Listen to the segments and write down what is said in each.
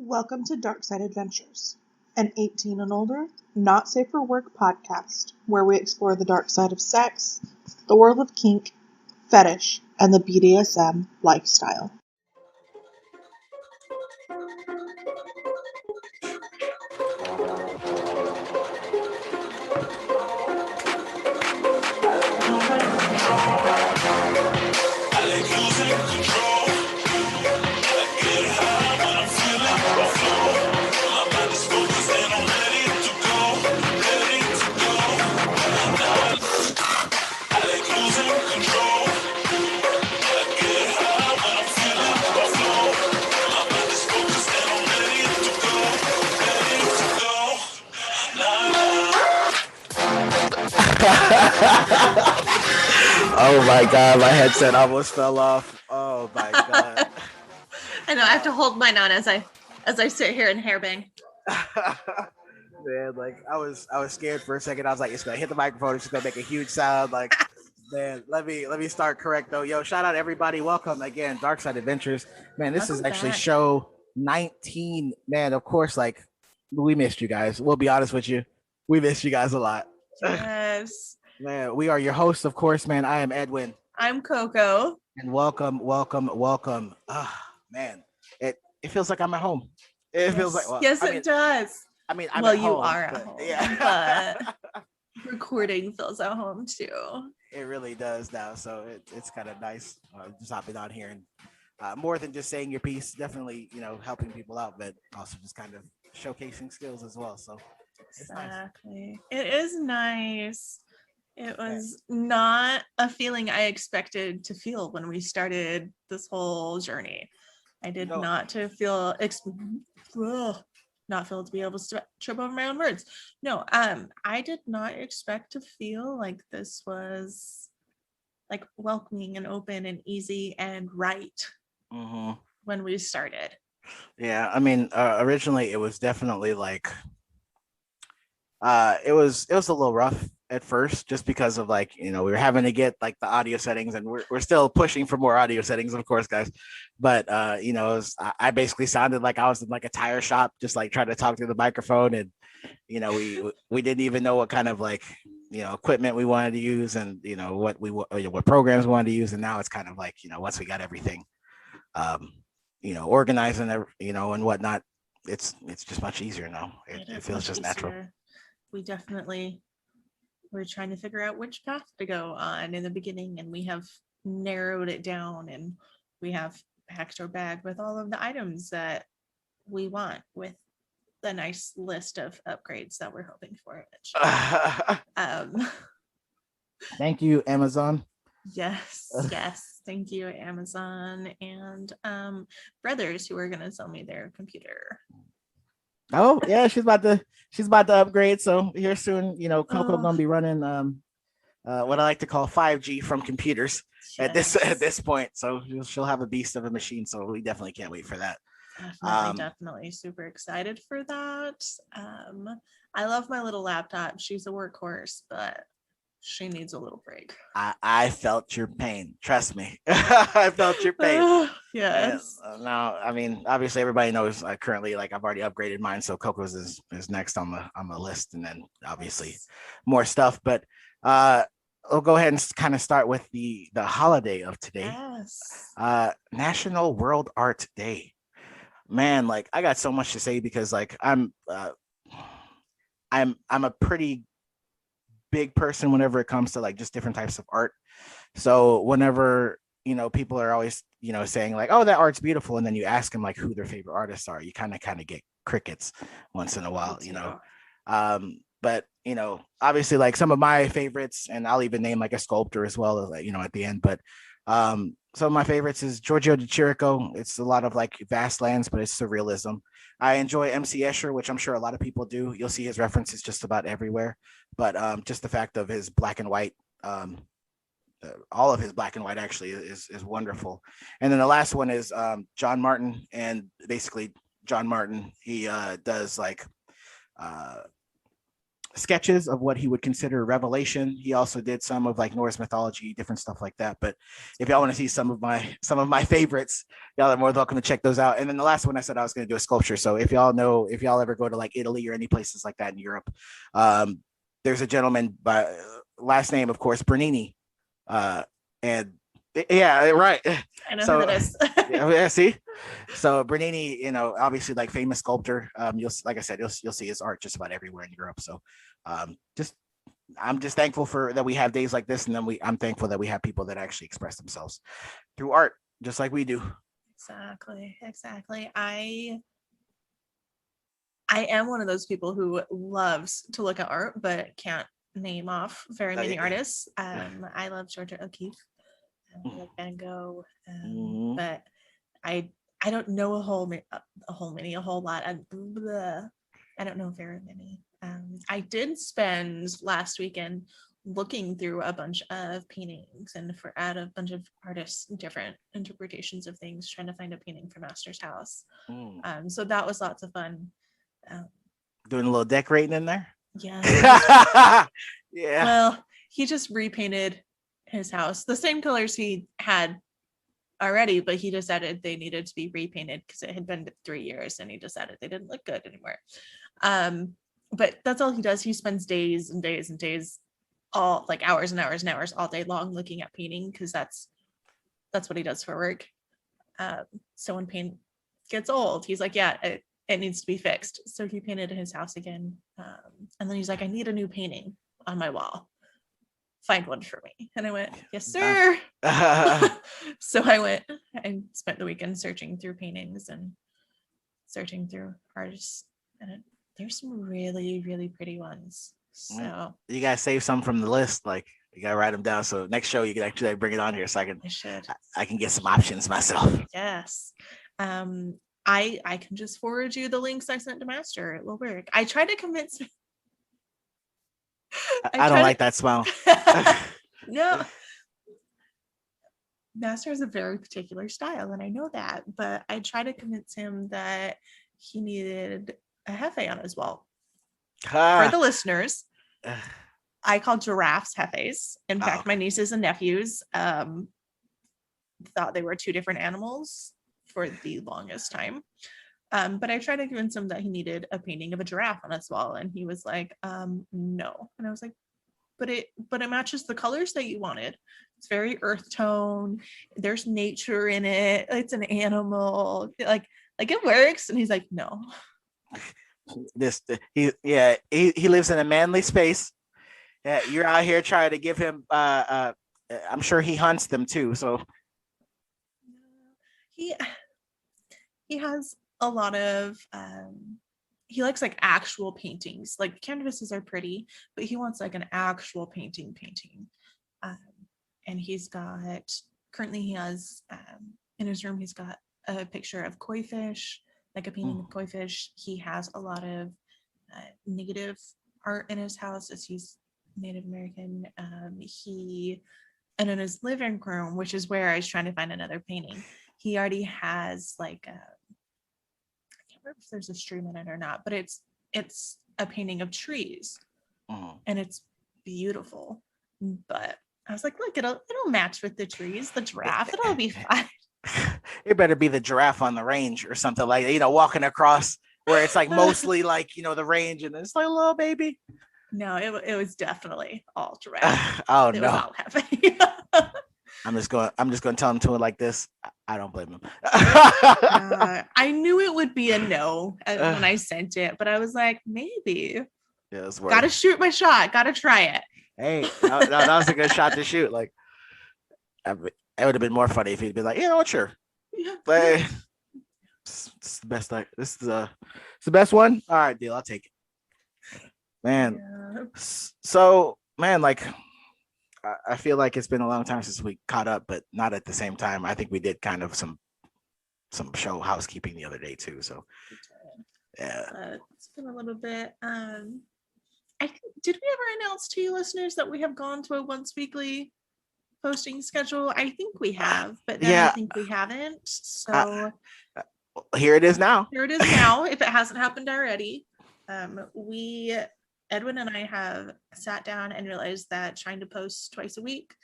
Welcome to DarkSideAdventures, an 18 and older, not safe for work podcast where we explore the dark side of sex, the world of kink, fetish, and the BDSM lifestyle. Oh my god, my headset almost fell off. Oh my god. I know I have to hold mine on as I sit here and hairbang. Man, like I was scared for a second. I was like, it's gonna hit the microphone, it's just gonna make a huge sound. Like, man, let me start correct though. Yo, shout out everybody. Welcome again, DarkSideAdventures. Man, this is actually back. show 19. Man, of course, like we missed you guys. We'll be honest with you. We missed you guys a lot. Yes. Man, we are your hosts, of course, man. I am Edwin. I'm Coco. And welcome. Man, it feels like I'm at home. It feels like it does. I mean, I'm well, at you home, are at home, yeah. but recording feels at home too. It really does now, so it's kind of nice just hopping on here and more than just saying your piece, definitely helping people out, but also just kind of showcasing skills as well. So exactly, it is nice. It was not a feeling I expected to feel when we started this whole journey. I did not to feel not feel to be able to trip over my own words. No, I did not expect to feel like this was like welcoming and open and easy and right when we started. Yeah, I mean, originally it was definitely like it was a little rough at first, just because of like we were having to get like the audio settings, and we're still pushing for more audio settings, of course, guys. But I basically sounded like I was in like a tire shop, just like trying to talk through the microphone, and we didn't even know what kind of like equipment we wanted to use, and what programs we wanted to use, and now it's kind of like once we got everything organized and and whatnot, it's just much easier now. It feels just natural. We definitely we're trying to figure out which path to go on in the beginning, and we have narrowed it down, and we have packed our bag with all of the items that we want, with the nice list of upgrades that we're hoping for. Thank you, Amazon. Yes, thank you, Amazon, and brothers who are going to sell me their computer. Oh yeah, she's about to upgrade. So here soon, Coco gonna be running what I like to call 5G from computers at this point. So she'll have a beast of a machine. So we definitely can't wait for that. Definitely super excited for that. I love my little laptop. She's a workhorse, but she needs a little break. I felt your pain. Trust me. I felt your pain. Yes. Now, I mean, obviously everybody knows currently, like I've already upgraded mine. So Coco's is next on the list. And then obviously more stuff. But we'll go ahead and kind of start with the holiday of today. Yes. National World Art Day. Man, like I got so much to say, because like I'm a pretty big person whenever it comes to like just different types of art. So whenever people are always saying like, oh, that art's beautiful, and then you ask them like who their favorite artists are, you kind of get crickets once in a while. But obviously like some of my favorites, and I'll even name like a sculptor as well, like at the end. But some of my favorites is Giorgio de Chirico. It's a lot of like vast lands, but it's surrealism. I enjoy MC Escher, which I'm sure a lot of people do. You'll see his references just about everywhere. But just the fact of his black and white, all of his black and white actually is wonderful. And then the last one is John Martin. And basically John Martin, he does like sketches of what he would consider revelation. He also did some of like Norse mythology, different stuff like that. But if y'all want to see some of my favorites, y'all are more than welcome to check those out. And then the last one I said I was going to do a sculpture. So if y'all ever go to like Italy or any places like that in Europe, there's a gentleman by last name, of course, Bernini. And yeah, right. I know who that is. Yeah, see. So Bernini, obviously like famous sculptor. Like I said, you'll see his art just about everywhere in Europe. So, I'm just thankful for that we have days like this, and then I'm thankful that we have people that actually express themselves through art, just like we do. Exactly. I am one of those people who loves to look at art, but can't name off very many artists. I love Georgia O'Keeffe. I love Van Gogh, but I don't know a whole lot. I don't know very many. I did spend last weekend looking through a bunch of paintings and at a bunch of artists' different interpretations of things, trying to find a painting for Master's house. So that was lots of fun. Doing a little decorating in there. Yeah. Yeah. Well, he just repainted his house the same colors he had already, but he decided they needed to be repainted because it had been 3 years, and he decided they didn't look good anymore. But that's all he does. He spends days and days and days, all like hours and hours and hours all day long looking at painting, because that's what he does for work. So when paint gets old, he's like, yeah, it needs to be fixed. So he painted his house again, and then he's like, I need a new painting on my wall. Find one for me. And I went, yes, sir. So I went and spent the weekend searching through paintings and searching through artists. And there's some really, really pretty ones. So you gotta save some from the list. Like, you gotta write them down. So next show you can actually bring it on here, so I can get some options myself. Yes. I can just forward you the links I sent to Master. It will work. I tried to convince I don't like that smile. No. Master has a very particular style, and I know that, but I tried to convince him that he needed a jefe on his wall. For the listeners, I call giraffes jefes. In fact, my nieces and nephews thought they were two different animals for the longest time. But I tried to convince him that he needed a painting of a giraffe on his wall, and he was like, no. And I was like, but it matches the colors that you wanted. It's very earth tone. There's nature in it. It's an animal. Like it works. And he's like, no. He lives in a manly space. Yeah, you're out here trying to give him. I'm sure he hunts them too. So he has a lot of he likes like actual paintings. Like canvases are pretty, but he wants like an actual painting. And he has in his room, he's got a picture of koi fish, like a painting of koi fish. He has a lot of native art in his house, as he's Native American. And in his living room, which is where I was trying to find another painting, he already has like if there's a stream in it or not, but it's a painting of trees, and it's beautiful. But I was like, look, it'll match with the trees, the giraffe, it'll be fine. It better be the giraffe on the range or something, like, walking across where it's like mostly like, the range, and it's like a little baby. No, it was definitely all giraffe. Oh, it no. was all heavy. I'm just going to tell him to it like this. I don't blame him. I knew it would be a no when I sent it, but I was like, maybe. Yeah, gotta shoot my shot. Gotta try it. Hey, that was a good shot to shoot. Like, it would have been more funny if he'd been like, sure. Yeah. But it's the best. It's the best one. All right, deal. I'll take it. Man. Yeah. So, man, like, I feel like it's been a long time since we caught up, but not at the same time. I think we did kind of some show housekeeping the other day too. So yeah, it's been a little bit. Did we ever announce to you listeners that we have gone to a once weekly posting schedule? I think we have, but then I think we haven't. So here it is now. Here it is now. If it hasn't happened already, we Edwin and I have sat down and realized that trying to post twice a week,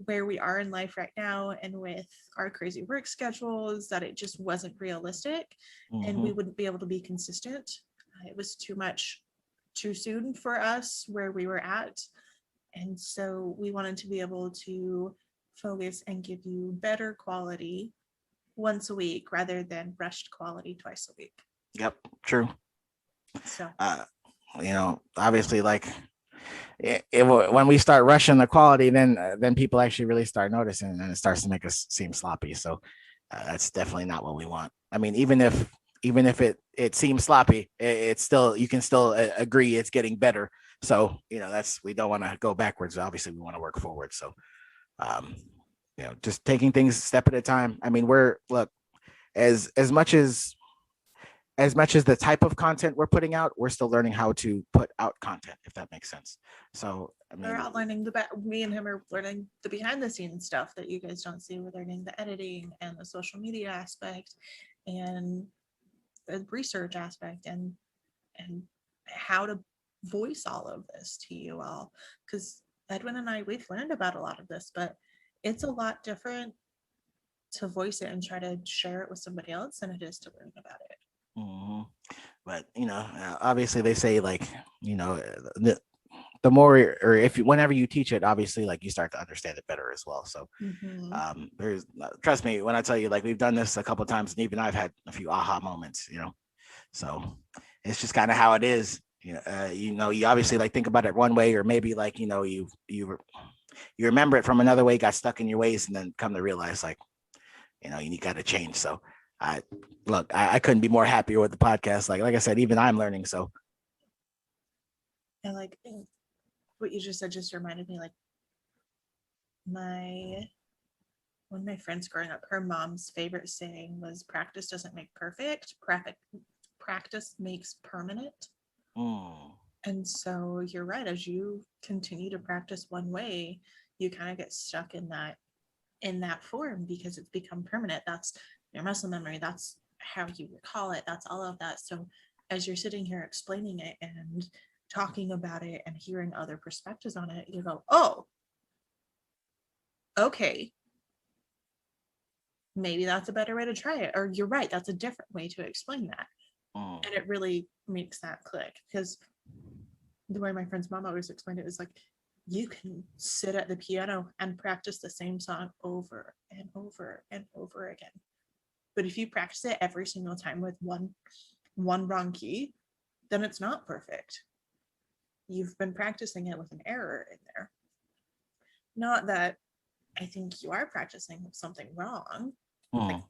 where we are in life right now and with our crazy work schedules, that it just wasn't realistic and we wouldn't be able to be consistent. It was too much too soon for us where we were at. And so we wanted to be able to focus and give you better quality once a week rather than rushed quality twice a week. Yep, true. So, obviously, like when we start rushing the quality, then people actually really start noticing, and it starts to make us seem sloppy. So that's definitely not what we want. I mean, even if it seems sloppy, it's still, you can still agree it's getting better. So we don't want to go backwards. Obviously, we want to work forward. So just taking things step at a time. I mean, as much as the type of content we're putting out, we're still learning how to put out content, if that makes sense. So I mean, we're out learning me and him are learning the behind the scenes stuff that you guys don't see. We're learning the editing and the social media aspect and the research aspect and how to voice all of this to you all. Because Edwin and I, we've learned about a lot of this, but it's a lot different to voice it and try to share it with somebody else than it is to learn about it. But obviously they say, like, the more, or whenever you teach it, obviously, like, you start to understand it better as well. So there's, trust me when I tell you, like, we've done this a couple of times, and even I've had a few aha moments, so it's just kind of how it is. You obviously, like, think about it one way, or maybe, like, you remember it from another way, got stuck in your ways, and then come to realize, like, you got to change. So I couldn't be more happier with the podcast. Like I said, even I'm learning. So, and like what you just said just reminded me, like, one of my friends growing up, her mom's favorite saying was, "Practice doesn't make perfect. Practice makes permanent." And so you're right. As you continue to practice one way, you kind of get stuck in that form because it's become permanent. That's your muscle memory. That's how you recall it. That's all of that. So as you're sitting here explaining it and talking about it and hearing other perspectives on it, you go, oh, okay, maybe that's a better way to try it. Or you're right, that's a different way to explain that. And it really makes that click, because the way my friend's mom always explained it was like, you can sit at the piano and practice the same song over and over and over again. But if you practice it every single time with one wrong key, then it's not perfect. You've been practicing it with an error in there. Not that I think you are practicing something wrong, like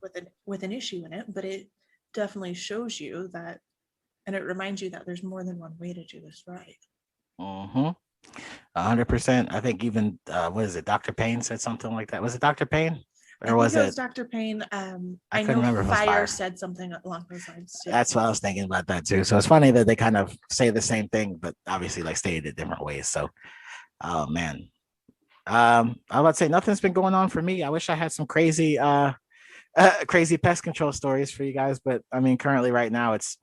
with an issue in it, but it definitely shows you that, and it reminds you that there's more than one way to do this right. 100%. I think even what is it? Dr. Payne said something like that. Was it Dr. Payne? Or was it Dr. Payne? I know remember Fire said something along those lines too. That's what I was thinking about that too. So it's funny that they kind of say the same thing, but obviously, like, stated it different ways. So, oh man, I was about to say, nothing's been going on for me. I wish I had some crazy pest control stories for you guys, but I mean, currently right now it's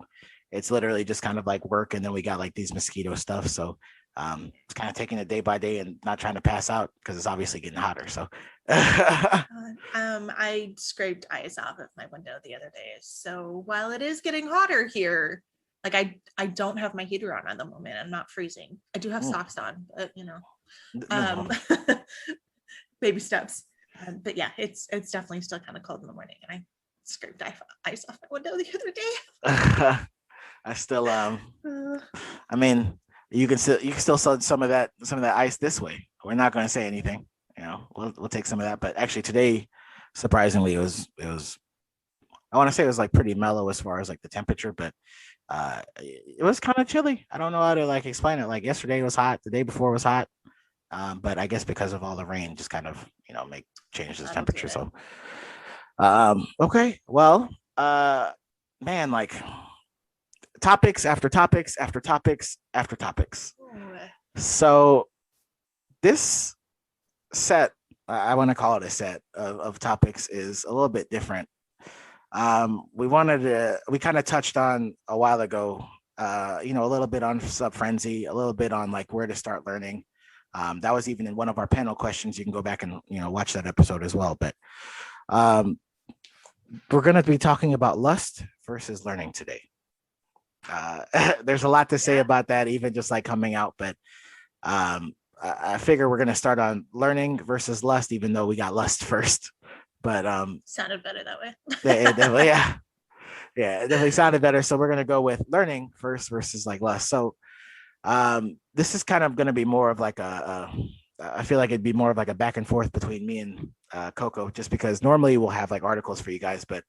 literally just kind of like work, and then we got like these mosquito stuff. So it's kind of taking it day by day and not trying to pass out because it's obviously getting hotter. So I scraped ice off of my window the other day. So while it is getting hotter here, like I don't have my heater on at the moment. I'm not freezing. I do have socks on, but baby steps. But yeah, it's definitely still kind of cold in the morning, and I scraped ice off my window the other day. I still I mean, you can still sell some of that ice this way. We're not going to say anything. We'll take some of that. But actually today, surprisingly, it was I want to say it was like pretty mellow as far as like the temperature, but it was kind of chilly. I don't know how to like explain it. Like yesterday was hot, the day before was hot, but I guess because of all the rain, just kind of change the temperature. So okay, well, man, like topics after topics after topics after topics. So this set, I want to call it a set of topics, is a little bit different. We kind of touched on a while ago a little bit on Sub Frenzy, a little bit on like where to start learning. That was even in one of our panel questions. You can go back and watch that episode as well. But we're going to be talking about lust versus learning today. There's a lot to say about that, even just like coming out. But I figure we're going to start on learning versus lust, even though we got lust first. But sounded better that way. it definitely, it definitely sounded better. So we're going to go with learning first versus like lust. So this is kind of going to be more of like I feel like it'd be more of like a back and forth between me and Coco, just because normally we'll have like articles for you guys, but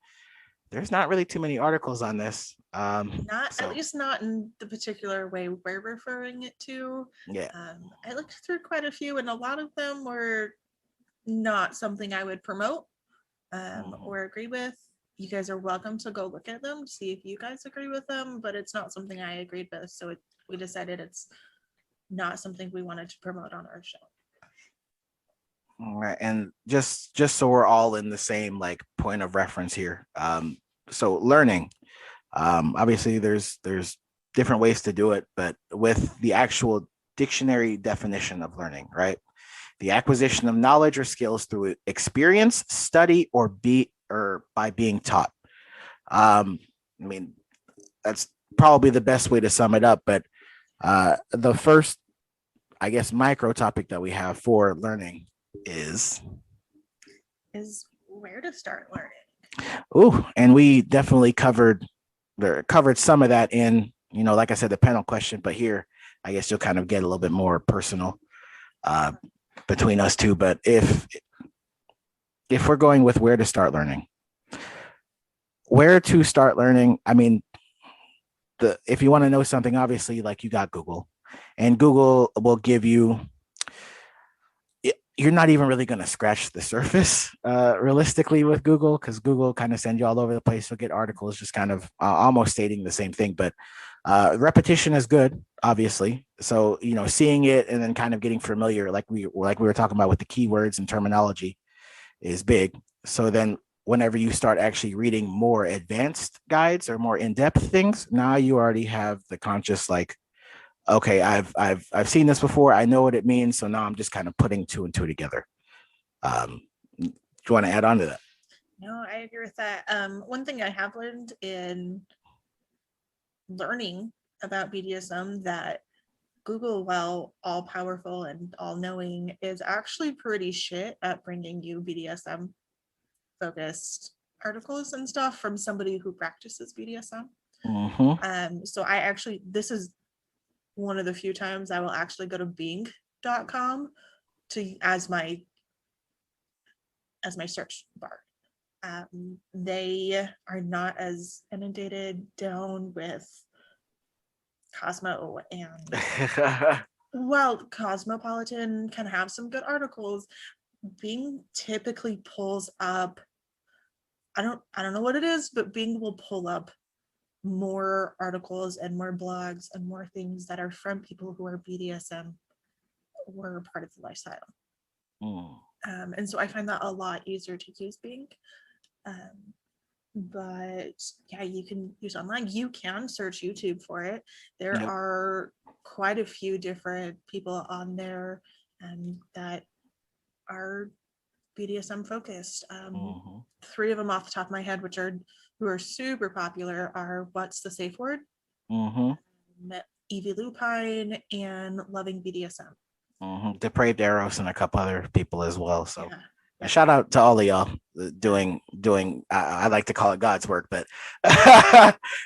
there's not really too many articles on this. At least not in the particular way we're referring it to. Yeah. I looked through quite a few, and a lot of them were not something I would promote or agree with. You guys are welcome to go look at them, see if you guys agree with them, but it's not something I agreed with. So we decided it's not something we wanted to promote on our show. All right. And just so we're all in the same like point of reference here. So learning, obviously there's different ways to do it, but with the actual dictionary definition of learning, right? The acquisition of knowledge or skills through experience, study, or by being taught. I mean, that's probably the best way to sum it up. But the first, I guess, micro topic that we have for learning is where to start learning. Oh, and we definitely covered some of that in, like I said, the panel question. But here, I guess you'll kind of get a little bit more personal between us two. But if we're going with where to start learning, I mean, if you want to know something, obviously, like you got Google, and Google will give you. You're not even really going to scratch the surface realistically with Google, because Google kind of sends you all over the place. You'll get articles just kind of almost stating the same thing, but repetition is good, obviously. So, seeing it and then kind of getting familiar, like we were talking about with the keywords and terminology, is big. So then whenever you start actually reading more advanced guides or more in-depth things, now you already have the conscious like, okay, I've seen this before. I know what it means. So now I'm just kind of putting two and two together. Do you want to add on to that? No, I agree with that. One thing I have learned in learning about BDSM, that Google, while all powerful and all knowing, is actually pretty shit at bringing you BDSM focused articles and stuff from somebody who practices BDSM. Mm-hmm. So this is one of the few times I will actually go to bing.com as my search bar. They are not as inundated down with Cosmo, and while Cosmopolitan can have some good articles, Bing typically pulls up, I don't know what it is, but Bing will pull up more articles and more blogs and more things that are from people who are BDSM or part of the lifestyle. And so I find that a lot easier to use Bing. But yeah, you can use online. You can search YouTube for it. There are quite a few different people on there that are BDSM focused. 3 of them off the top of my head, who are super popular, are What's the Safe Word? Evie Lupine and Loving BDSM. Depraved Eros and a couple other people as well. So shout out to all of y'all doing I like to call it God's work, but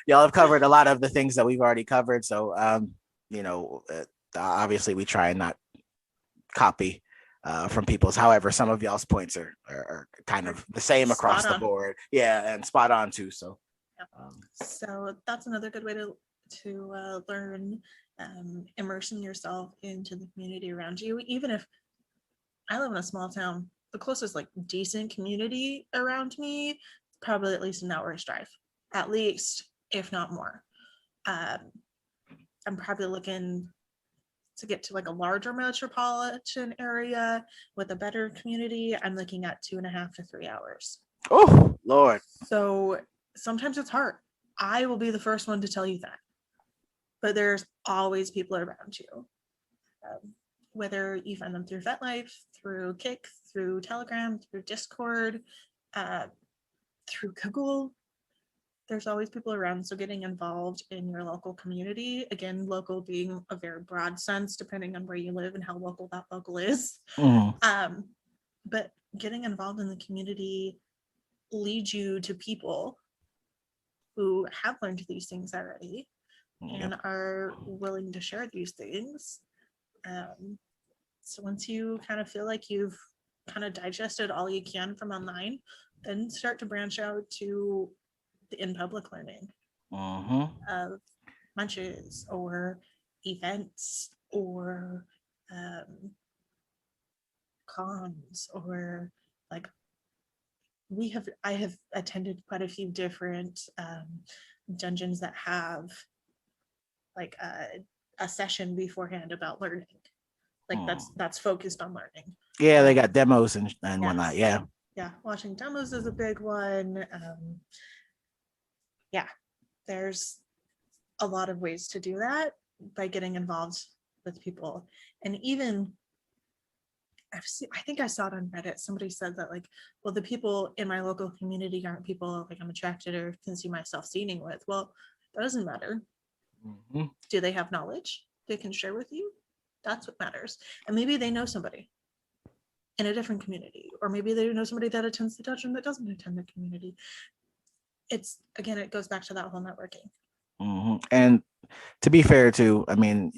y'all have covered a lot of the things that we've already covered. So obviously we try and not copy from people's. However, some of y'all's points are kind of the same across the board. Yeah, and spot on too. So, so that's another good way to learn, immersing yourself into the community around you. Even if I live in a small town, the closest like decent community around me, probably at least an hour's drive, at least, if not more. I'm probably looking to get to like a larger metropolitan area with a better community. I'm looking at 2.5 to 3 hours. Oh, Lord. So sometimes it's hard. I will be the first one to tell you that. but there's always people around you. Whether you find them through FetLife, through Kik, through Telegram, through Discord, through Google, there's always people around. So getting involved in your local community, again, local being a very broad sense, depending on where you live and how local that local is. But getting involved in the community leads you to people who have learned these things already and are willing to share these things. So once you kind of feel like you've kind of digested all you can from online, then start to branch out to the in-public learning of munches or events or cons, or like I have attended quite a few different dungeons that have like a session beforehand about learning, like that's focused on learning. Yeah, they got demos and whatnot. Yeah, watching demos is a big one. There's a lot of ways to do that by getting involved with people. And even I think I saw it on Reddit, somebody said that, like, well, the people in my local community aren't people like I'm attracted or can see myself seeing with. Well, that doesn't matter. Do they have knowledge they can share with you? That's what matters. And maybe they know somebody in a different community, or maybe they know somebody that attends the dungeon that doesn't attend the community. It's, again, it goes back to that whole networking. And to be fair too, I mean,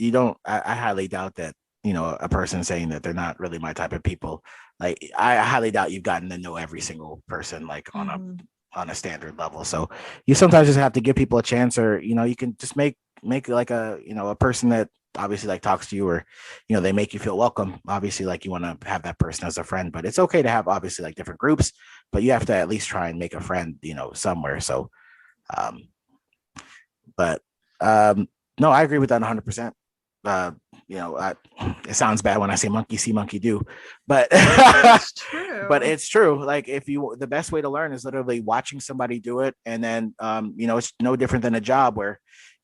I highly doubt that, a person saying that they're not really my type of people. Like, I highly doubt you've gotten to know every single person, like on a standard level. So you sometimes just have to give people a chance, or, you can just make like a person that obviously like talks to you, or, they make you feel welcome. Obviously, like, you want to have that person as a friend, but it's okay to have obviously like different groups, but you have to at least try and make a friend, somewhere. So, no, I agree with that 100%. It sounds bad when I say monkey see, monkey do, but it's true. But it's true. Like, the best way to learn is literally watching somebody do it. And then, it's no different than a job where,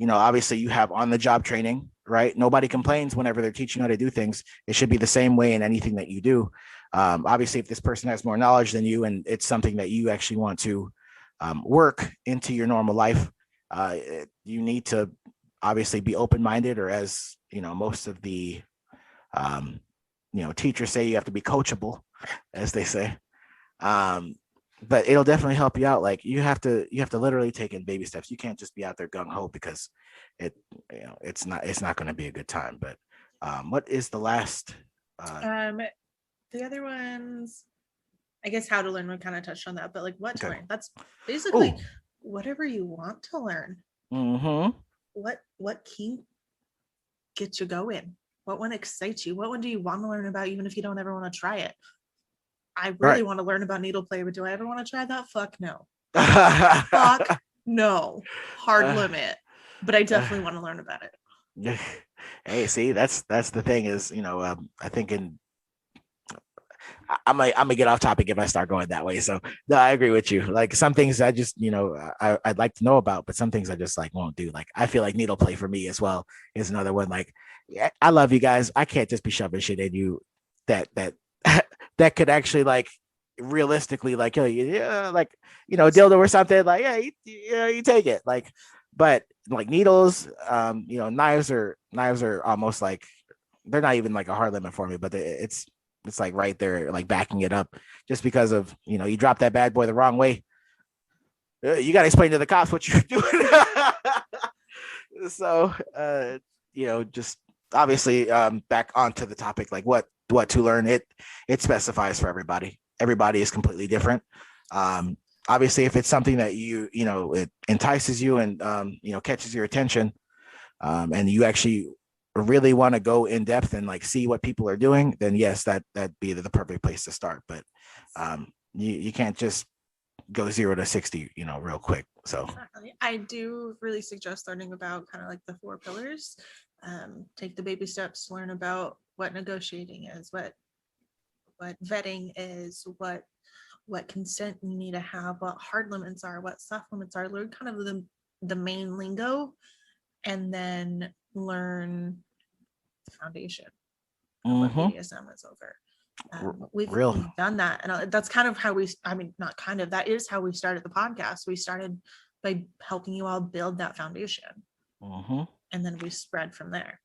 obviously you have on the job training, right? Nobody complains whenever they're teaching how to do things. It should be the same way in anything that you do. Obviously, if this person has more knowledge than you, and it's something that you actually want to work into your normal life, you need to obviously be open-minded, or as most of the teachers say, you have to be coachable, as they say. But it'll definitely help you out. Like, you have to literally take in baby steps. You can't just be out there gung-ho, because it's not going to be a good time. But what is the last the other ones, I guess how to learn, we kind of touched on that, but like what to learn, that's basically whatever you want to learn. What key gets you going? What one excites you? What one do you want to learn about, even if you don't ever want to try it? I really want to learn about needle play, but do I ever want to try that? Fuck no. Fuck no. Hard limit. But I definitely want to learn about it. Hey, see, that's the thing is, I think I'm gonna get off topic if I start going that way. So no, I agree with you. Like, some things I just, I'd like to know about, but some things I just like won't do. Like, I feel like needle play for me as well is another one. Like, I love you guys. I can't just be shoving shit in you that that could actually, like, realistically, like, like, dildo or something, like, you take it. Like, but like needles, knives are almost like, they're not even like a hard limit for me, but it's like right there, like backing it up, just because of, you drop that bad boy the wrong way, you got to explain to the cops what you're doing. So, just obviously, back onto the topic, like what to learn, it specifies for everybody. Everybody is completely different. Obviously, if it's something that it entices you and, catches your attention, and you actually really want to go in depth and like see what people are doing, then yes, that'd be the perfect place to start. But you can't just go 0 to 60, real quick. So I do really suggest learning about kind of like the 4 pillars. Take the baby steps, learn about what negotiating is, what vetting is, what consent you need to have, what hard limits are, what soft limits are. Learn kind of the main lingo, and then learn the foundation of what BDSM is over. We've done that, and that's kind of how not kind of, that is how we started the podcast. We started by helping you all build that foundation, and then we spread from there.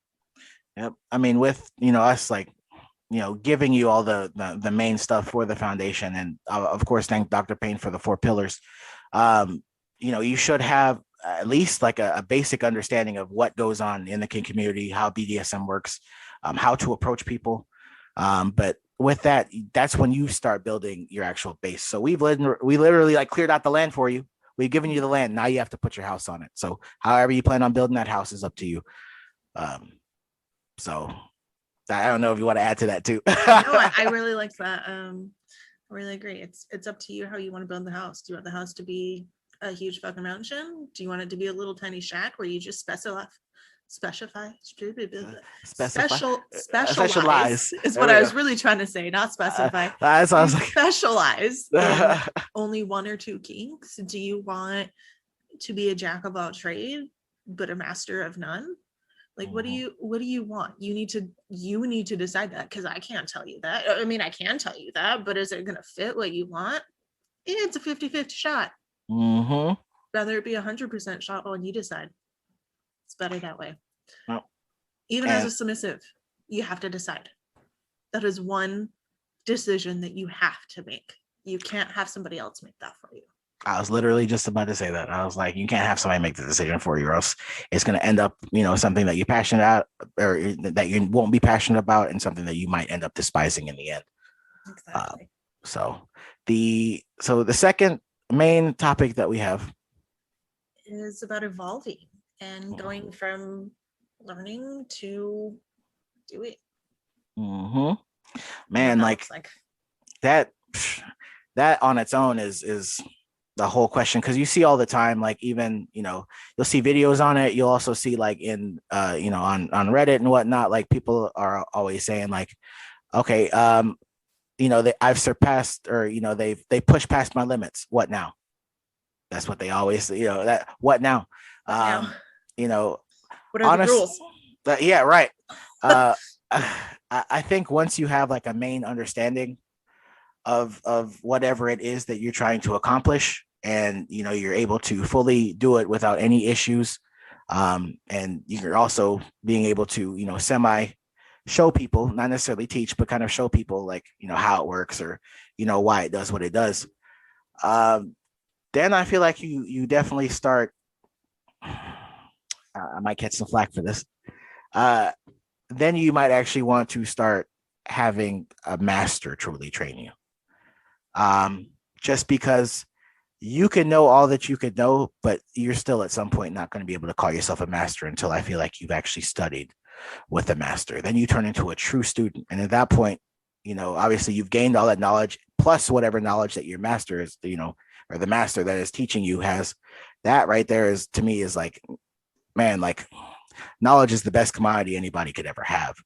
Yep. I mean, with us, like, giving you all the main stuff for the foundation, and of course thank Dr. Payne for the 4 pillars. You should have at least like a basic understanding of what goes on in the kink community, how BDSM works, how to approach people. But with that, that's when you start building your actual base. So we literally like cleared out the land for you. We've given you the land. Now you have to put your house on it. So however you plan on building that house is up to you. So I don't know if you want to add to that too. No, I really like that. I really agree. It's up to you how you want to build the house. Do you want the house to be a huge fucking mansion? Do you want it to be a little tiny shack where you just specialize is what I was really trying to say, not specify. Specialize in only 1 or 2 kinks? Do you want to be a jack of all trade but a master of none? Like, what do you want? You need to decide that, because I can't tell you that. I mean, I can tell you that, but is it going to fit what you want? It's a 50-50 shot. Rather it be 100% shot when you decide. It's better that way. Well, even as a submissive, you have to decide. That is one decision that you have to make. You can't have somebody else make that for you. I was literally just about to say that. I was like, you can't have somebody make the decision for you, or else it's going to end up, something that you're passionate about, or that you won't be passionate about, and something that you might end up despising in the end. Exactly. So the second main topic that we have is about evolving and going from learning to doing. Man, like that on its own is the whole question, because you see all the time, like, even you'll see videos on it. You'll also see, like, in on Reddit and whatnot, like, people are always saying, like, okay, I've surpassed, or they pushed past my limits. What now? That's what they always that what now? What are honest, the rules? Yeah, right. I think once you have like a main understanding of whatever it is that you're trying to accomplish, and you're able to fully do it without any issues, and you're also being able to semi show people, not necessarily teach, but kind of show people, like, how it works, or why it does what it does, then I feel like you definitely start, I might catch some flack for this, then you might actually want to start having a master truly train you. Just because you can know all that you could know, but you're still at some point not going to be able to call yourself a master until I feel like you've actually studied with a master. Then you turn into a true student. And at that point, obviously you've gained all that knowledge, plus whatever knowledge that your master is, or the master that is teaching you has. That right there is, to me, is like, man, like, knowledge is the best commodity anybody could ever have.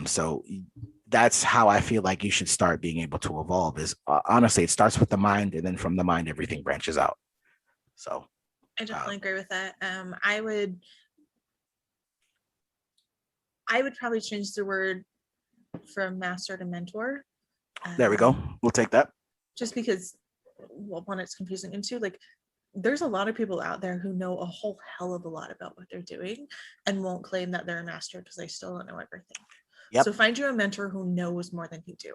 So that's how I feel like you should start being able to evolve, is honestly, it starts with the mind, and then from the mind, everything branches out. So I definitely agree with that. I would probably change the word from master to mentor. There we go. We'll take that. Just because, well, one, it's confusing, and two, like, there's a lot of people out there who know a whole hell of a lot about what they're doing and won't claim that they're a master because they still don't know everything. Yep. So find you a mentor who knows more than you do.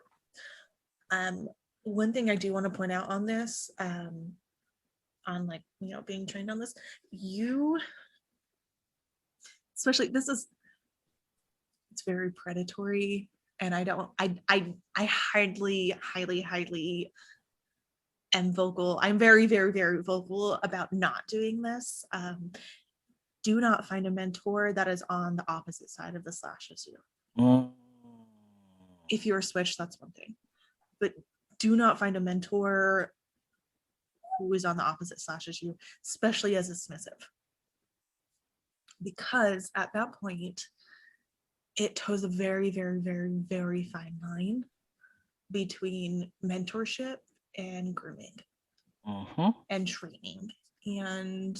One thing I do want to point out on this, on, like, being trained on this, especially, it's very predatory, and I highly am vocal. I'm very, very, very vocal about not doing this. Do not find a mentor that is on the opposite side of the slash as you. If you're a switch, that's one thing, but do not find a mentor who is on the opposite slash as you, especially as a submissive, because at that point it toes a very, very, very, very fine line between mentorship and grooming and training. And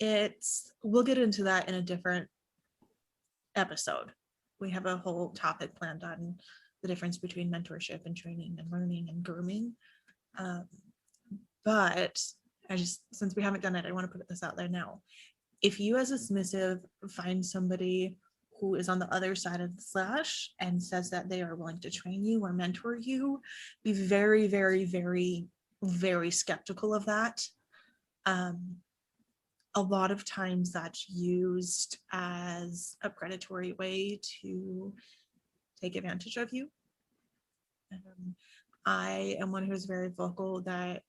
we'll get into that in a different episode. We have a whole topic planned on the difference between mentorship and training and learning and grooming. But since we haven't done it, I want to put this out there now. If you as a submissive find somebody who is on the other side of the slash and says that they are willing to train you or mentor you, be very, very, very, very skeptical of that. A lot of times that's used as a predatory way to take advantage of you. I am one who is very vocal that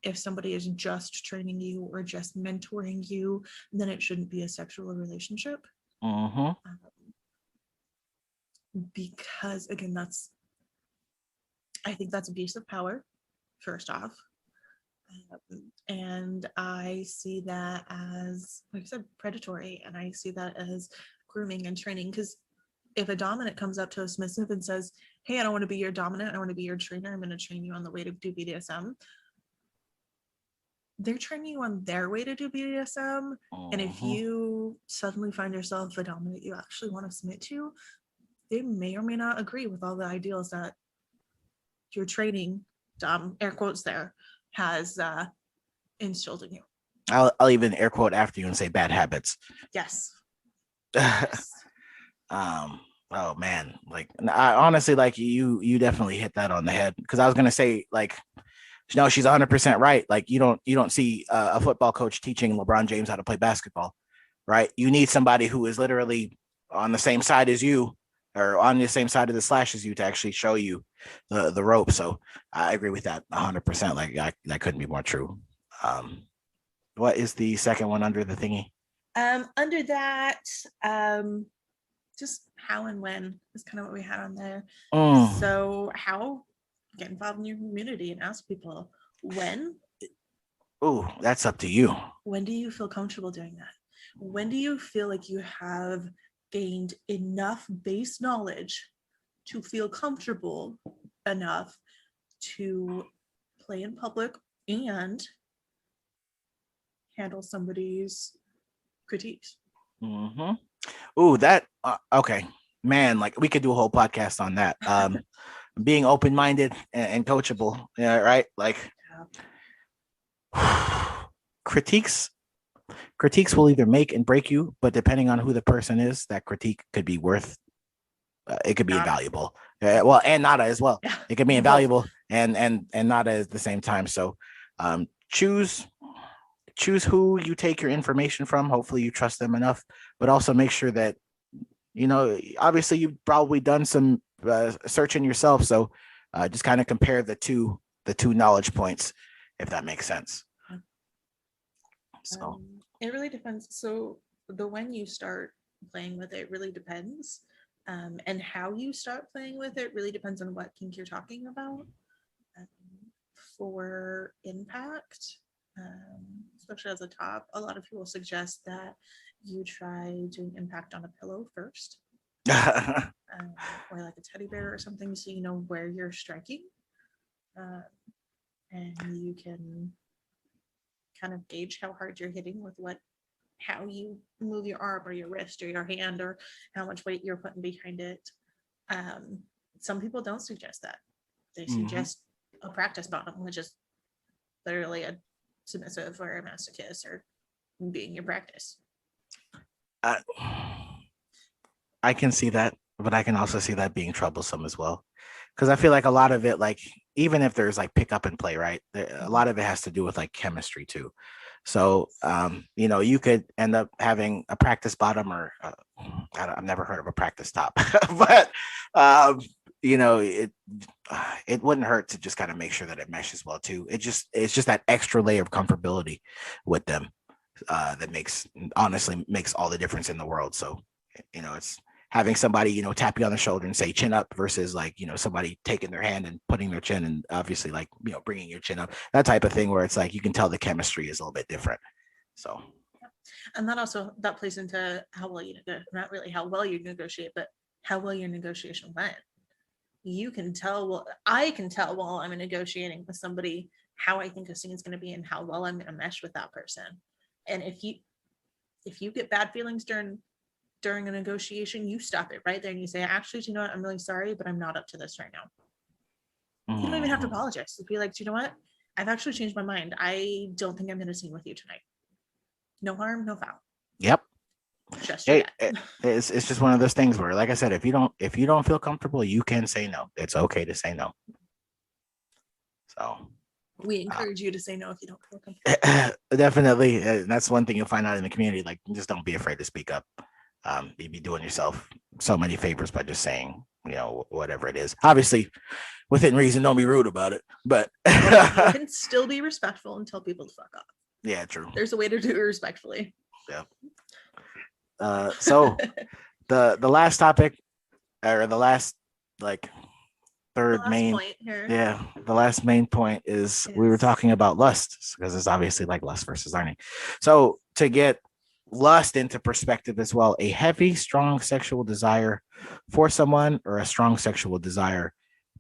if somebody is just training you or just mentoring you, then it shouldn't be a sexual relationship. Because again, I think that's abuse of power, first off. And I see that as, like I said, predatory, and I see that as grooming and training. Because if a dominant comes up to a submissive and says, hey, I don't want to be your dominant, I want to be your trainer, I'm going to train you on the way to do BDSM, they're training you on their way to do BDSM. And if you suddenly find yourself a dominant you actually want to submit to, they may or may not agree with all the ideals that your training, air quotes there, has instilled in you. I'll even air quote after you and say bad habits. Yes. Yes. Oh man, like I honestly, like you definitely hit that on the head, because I was gonna say, like, no, she's 100% right. Like you don't see a football coach teaching LeBron James how to play basketball, right? You need somebody who is literally on the same side as you, or on the same side of the slash as you, to actually show you the rope. So I agree with that 100%. Like that couldn't be more true. What is the second one under the thingy? Under that, just how and when is kind of what we had on there. So how get involved in your community and ask people when. Oh, that's up to you. When do you feel comfortable doing that? When do you feel like you have gained enough base knowledge to feel comfortable enough to play in public and handle somebody's critiques? Ooh, that okay, man. Like we could do a whole podcast on that. Being open-minded and coachable, yeah, right? Like critiques will either make and break you, but depending on who the person is, that critique could be worth. It could be invaluable. Well, and nada as well. Yeah. It could be invaluable and nada at the same time. So, choose who you take your information from. Hopefully, you trust them enough, but also make sure that obviously you've probably done some searching yourself. So, just kind of compare the two knowledge points, if that makes sense. So it really depends. So when you start playing with it really depends. And how you start playing with it really depends on what kink you're talking about. For impact, especially as a top, a lot of people suggest that you try doing impact on a pillow first. Or like a teddy bear or something, so you know where you're striking. And you can kind of gauge how hard you're hitting with how you move your arm or your wrist or your hand, or how much weight you're putting behind it. Some people don't suggest that. They suggest a practice bottom, which is literally a submissive or a masochist or being your practice. I can see that, but I can also see that being troublesome as well. Because I feel like a lot of it, like, even if there's like pick up and play, right? A lot of it has to do with like chemistry too. So, you could end up having a practice bottom, or I've never heard of a practice top, but, it wouldn't hurt to just kind of make sure that it meshes well too. It's just that extra layer of comfortability with them that honestly makes all the difference in the world. So, it's having somebody, tap you on the shoulder and say chin up versus like, somebody taking their hand and putting their chin and obviously like, bringing your chin up, that type of thing, where it's like, you can tell the chemistry is a little bit different. So. And that plays into how well not really how well you negotiate, but how well your negotiation went. You can tell, I can tell while I'm negotiating with somebody how I think a scene is going to be and how well I'm going to mesh with that person. And if you get bad feelings during a negotiation, you stop it right there and you say, actually, do you know what? I'm really sorry, but I'm not up to this right now. You don't even have to apologize. You'd be like, do you know what? I've actually changed my mind. I don't think I'm going to sing with you tonight. No harm, no foul. Yep. Just it's just one of those things where, like I said, if you don't feel comfortable, you can say no. It's okay to say no. So we encourage you to say no if you don't feel comfortable. Definitely. That's one thing you'll find out in the community. Like, just don't be afraid to speak up. You'd be doing yourself so many favors by just saying, whatever it is. Obviously, within reason, don't be rude about it. But you can still be respectful and tell people to fuck off. Yeah, true. There's a way to do it respectfully. Yeah. So the last topic, or the last third main point here. Yeah, the last main point is we were talking about lust, because it's obviously like lust versus learning. So to get lust into perspective as well, a heavy, strong sexual desire for someone, or a strong sexual desire,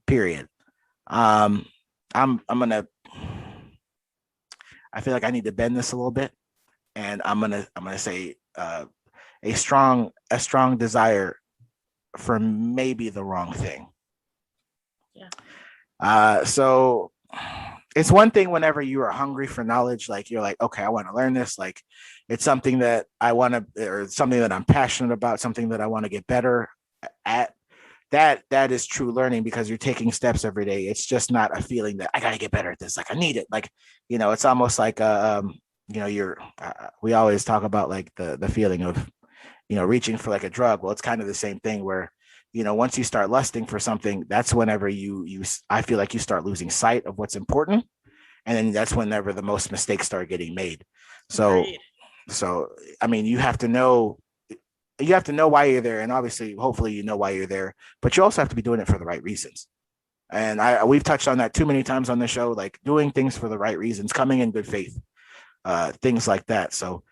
period. I feel like I need to bend this a little bit, and I'm gonna say a strong desire for maybe the wrong thing. Yeah. So it's one thing whenever you are hungry for knowledge, like you're like, okay, I want to learn this. Like, it's something that I want to, or something that I'm passionate about, something that I want to get better at. That is true learning, because you're taking steps every day. It's just not a feeling that I got to get better at this. Like, I need it. Like, it's almost like, we always talk about like the feeling of, reaching for like a drug. Well, it's kind of the same thing where, once you start lusting for something, that's whenever I feel like you start losing sight of what's important. And then that's whenever the most mistakes start getting made. So, I mean, you have to know why you're there. And obviously, hopefully, why you're there, but you also have to be doing it for the right reasons. And we've touched on that too many times on the show, like doing things for the right reasons, coming in good faith, things like that. So,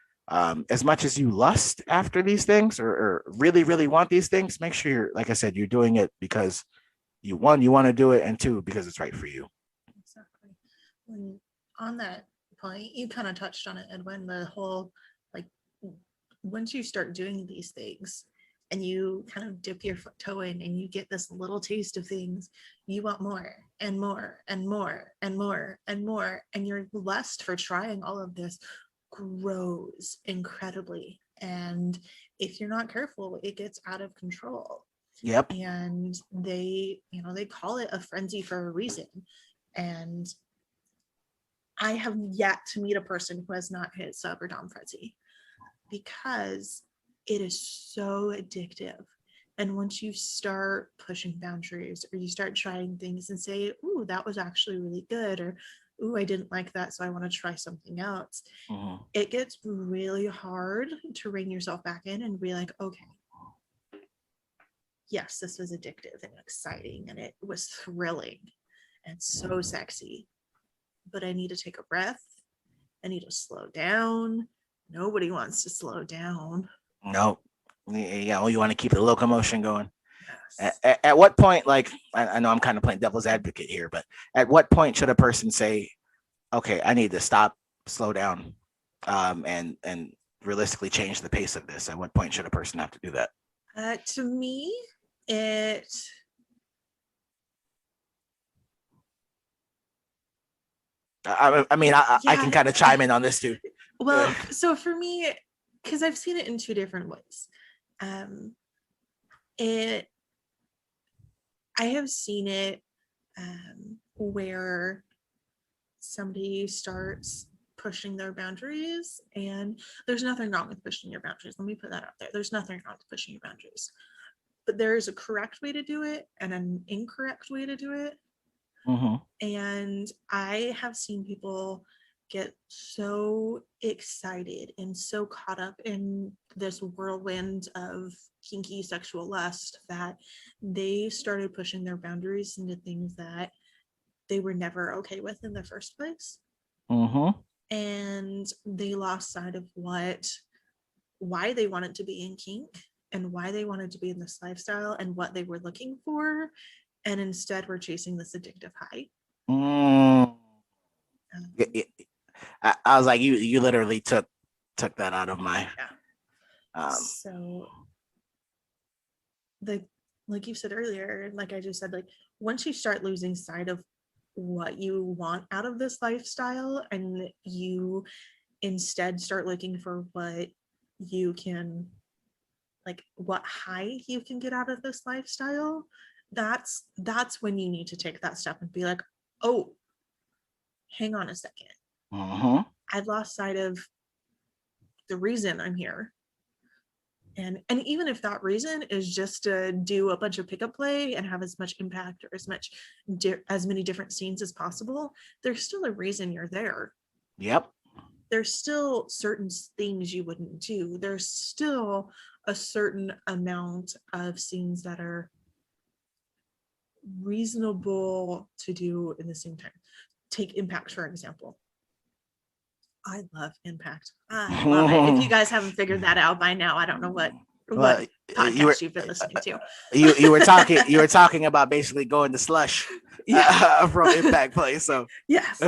as much as you lust after these things, or really, really want these things, make sure you're, like I said, you're doing it because you want to do it, and two, because it's right for you. Exactly. And on that point, you kind of touched on it, Edwin, the whole, like, once you start doing these things and you kind of dip your toe in and you get this little taste of things, you want more and more and more and more and more, and your lust for trying all of this grows incredibly. And if you're not careful, it gets out of control. Yep. And they call it a frenzy for a reason. And I have yet to meet a person who has not hit sub or dom frenzy, because it is so addictive. And once you start pushing boundaries, or you start trying things and say, ooh, that was actually really good, or ooh, I didn't like that, so I want to try something else. Mm-hmm. It gets really hard to rein yourself back in and be like, okay, yes, this was addictive and exciting, and it was thrilling and so sexy, but I need to take a breath. I need to slow down. Nobody wants to slow down. No. Yeah, you want to keep the locomotion going. Yes. At what point, like, I know I'm kind of playing devil's advocate here, but at what point should a person say, okay, I need to stop, slow down, and realistically change the pace of this? At what point should a person have to do that? To me, I can kind of chime in on this too. Well, so for me, because I've seen it in two different ways. I have seen it where somebody starts pushing their boundaries, and there's nothing wrong with pushing your boundaries. Let me put that out there. There's nothing wrong with pushing your boundaries, but there is a correct way to do it and an incorrect way to do it. Mm-hmm. And I have seen people get so excited and so caught up in this whirlwind of kinky sexual lust that they started pushing their boundaries into things that they were never okay with in the first place. Mm-hmm. And they lost sight of why they wanted to be in kink and why they wanted to be in this lifestyle and what they were looking for. And instead we're chasing this addictive high. I was like, you literally took that out of my So like you said earlier, like I just said, like once you start losing sight of what you want out of this lifestyle and you instead start looking for what you can, like what high you can get out of this lifestyle, that's when you need to take that step and be like, oh, hang on a second. I've lost sight of the reason I'm here. And even if that reason is just to do a bunch of pickup play and have as much impact or as many different scenes as possible, there's still a reason you're there. Yep. There's still certain things you wouldn't do. There's still a certain amount of scenes that are reasonable to do in the same time. Take Impact, for example. I love Impact. I love it. If you guys haven't figured that out by now, I don't know what podcast you've been listening to. You were talking about basically going to slush from Impact Play. So yes.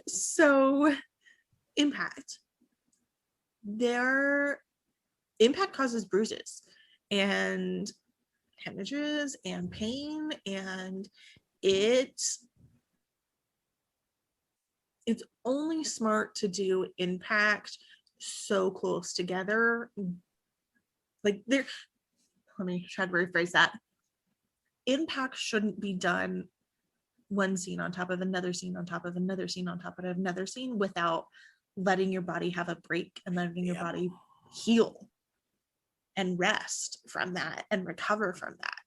So Impact. Impact causes bruises and hemorrhages and pain, and it's only smart to do Impact so close together. Like let me try to rephrase that. Impact shouldn't be done one scene on top of another scene on top of another scene on top of another scene without letting your body have a break and letting your body heal and rest from that and recover from that.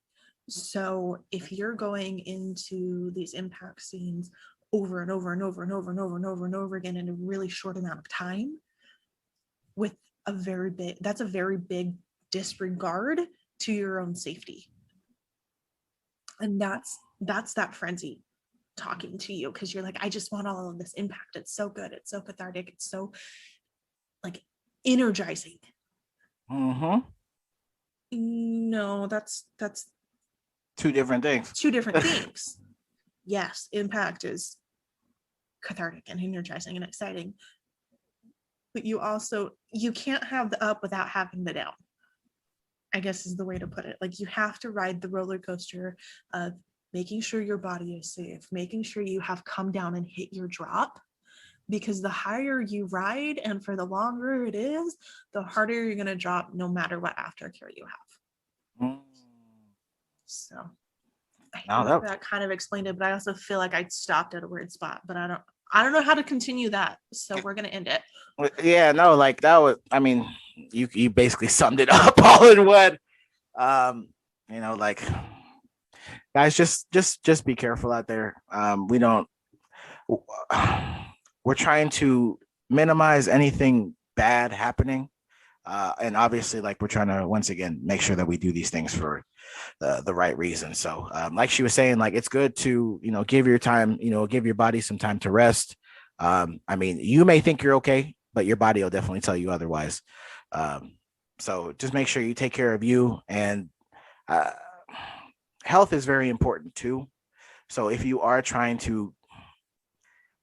So if you're going into these Impact scenes over and over and over and over and over and over and over again in a really short amount of time with that's a very big disregard to your own safety. And that's that frenzy talking to you, because you're like, I just want all of this impact. It's so good. It's so cathartic. It's so like energizing. No, that's two different things. Yes, Impact is cathartic and energizing and exciting, but you can't have the up without having the down, I guess is the way to put it. Like you have to ride the roller coaster of making sure your body is safe, making sure you have come down and hit your drop, because the higher you ride and for the longer it is, the harder you're going to drop no matter what aftercare you have. So I hope that kind of explained it, but I also feel like I stopped at a weird spot, but I don't know how to continue that. So we're going to end it. Yeah, no, like that was, I mean, you basically summed it up all in one. Like guys, just be careful out there. We're trying to minimize anything bad happening. And obviously, like we're trying to, once again, make sure that we do these things for the right reason. So like she was saying, like, it's good to, give your body some time to rest. I mean, you may think you're okay, but your body will definitely tell you otherwise. So just make sure you take care of you, and health is very important too. So if you are trying to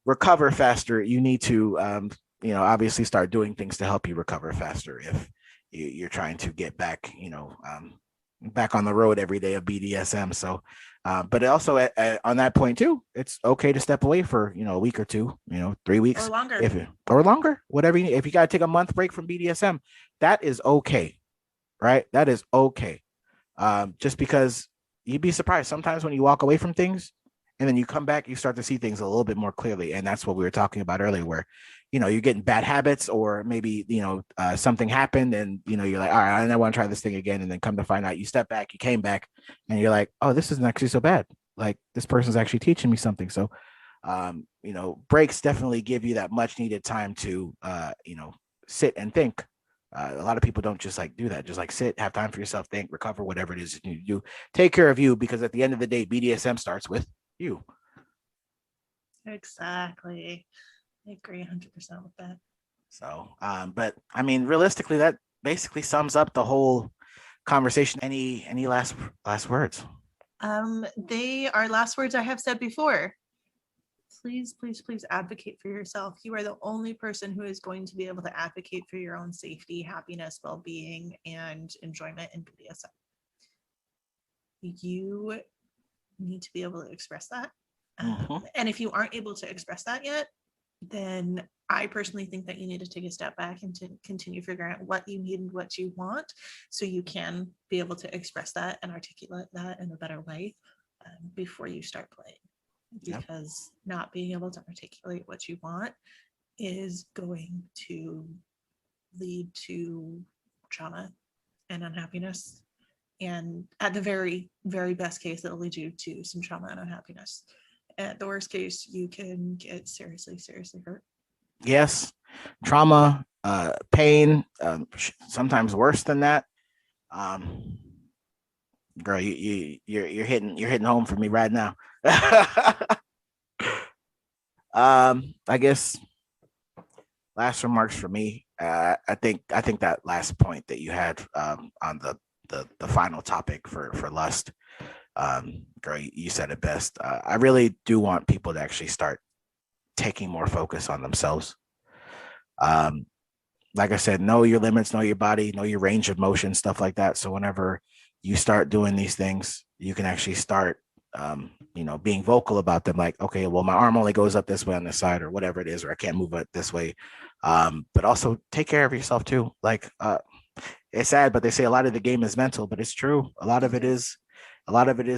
recover faster, you need to, obviously start doing things to help you recover faster. If you're trying to get back, back on the road every day of BDSM. So, but also on that point too, it's okay to step away for, a week or two, 3 weeks or longer, whatever. If you got to take a month break from BDSM, that is okay. Right. That is okay. Just because you'd be surprised sometimes when you walk away from things and then you come back, you start to see things a little bit more clearly. And that's what we were talking about earlier, where, you're getting bad habits, or maybe, something happened and, you're like, all right, I want to try this thing again. And then come to find out you step back, you came back and you're like, oh, this isn't actually so bad. Like this person's actually teaching me something. So, breaks definitely give you that much needed time to, sit and think. A lot of people don't just like do that. Just like sit, have time for yourself, think, recover, whatever it is you need to do. Take care of you, because at the end of the day, BDSM starts with you. Exactly. I agree 100% with that. So, but I mean, realistically, that basically sums up the whole conversation. Any last words? They are last words I have said before. please, please, please advocate for yourself. You are the only person who is going to be able to advocate for your own safety, happiness, well-being, and enjoyment in BDSM. You need to be able to express that. And if you aren't able to express that yet, then I personally think that you need to take a step back and to continue figuring out what you need and what you want, so you can be able to express that and articulate that in a better way before you start playing. Because not being able to articulate what you want is going to lead to trauma and unhappiness. And at the very, very best case, it'll lead you to some trauma and unhappiness. At the worst case, you can get seriously, seriously hurt. Yes, trauma, pain, sometimes worse than that. Girl, you're hitting home for me right now. I guess last remarks for me. I think that last point that you had on the final topic for lust, girl, you said it best. I really do want people to actually start taking more focus on themselves. Like I said, know your limits, know your body, know your range of motion, stuff like that. So whenever you start doing these things, you can actually start being vocal about them, like, okay, well, my arm only goes up this way on this side, or whatever it is, or I can't move it this way. But also take care of yourself too. Like, it's sad, but they say a lot of the game is mental, but it's true. A lot of it is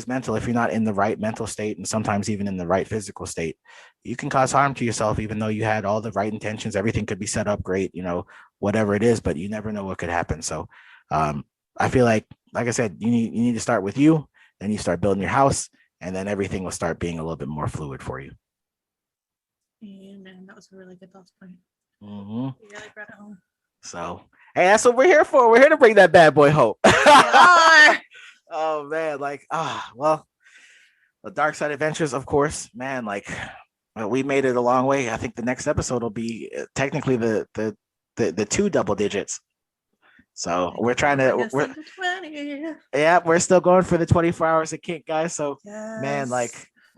mental. If you're not in the right mental state, and sometimes even in the right physical state, you can cause harm to yourself, even though you had all the right intentions. Everything could be set up great, whatever it is, but you never know what could happen. So I feel like I said, you need to start with you, then you start building your house, and then everything will start being a little bit more fluid for you. Amen. That was a really good thought point. Mm-hmm. You really brought it home. So, hey, that's what we're here for. We're here to bring that bad boy hope. Oh man, well, the Dark Side Adventures, of course, man. We made it a long way. I think the next episode will be technically the 2 double digits. So we're trying to. We're still going for the 24 hours of kink, guys. So yes. Man,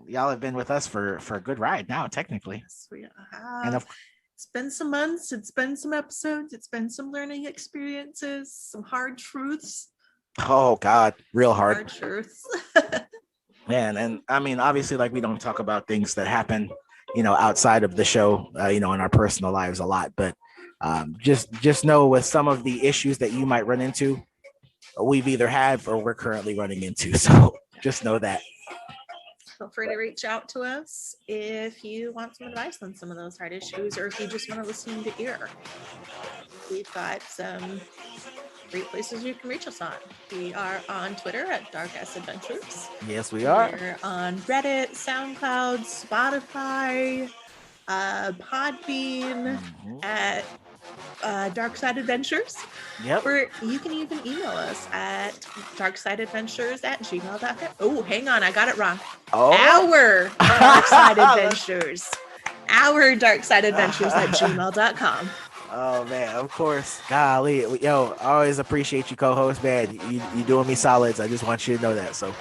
y'all have been with us for a good ride now, technically. Yes, we have. And it's been some months. It's been some episodes. It's been some learning experiences. Some hard truths. Oh God, real hard. Hard truths. Man, and I mean, obviously, we don't talk about things that happen, outside of the show, in our personal lives a lot, but. Just know with some of the issues that you might run into, we've either had or we're currently running into. So just know that. Feel free to reach out to us if you want some advice on some of those hard issues, or if you just want to listen to ear. We've got some great places you can reach us on. We are on Twitter at DarkSideAdventures. Yes, we are. We're on Reddit, SoundCloud, Spotify, Podbean, at DarkSideAdventures. Yep. Or you can even email us at DarkSideAdventures@gmail.com. Oh, hang on, I got it wrong. Oh. Our DarkSideAdventures. Our DarkSideAdventures@gmail.com. Oh man, of course. Golly, yo, I always appreciate you, co-host, man. You doing me solids. I just want you to know that. So,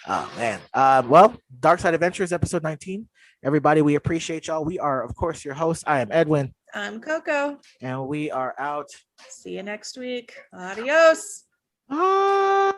oh man. Well, Dark Side Adventures, episode 19. Everybody, we appreciate y'all. We are, of course, your hosts. I am Edwin. I'm Coco. And we are out. See you next week. Adios. Bye.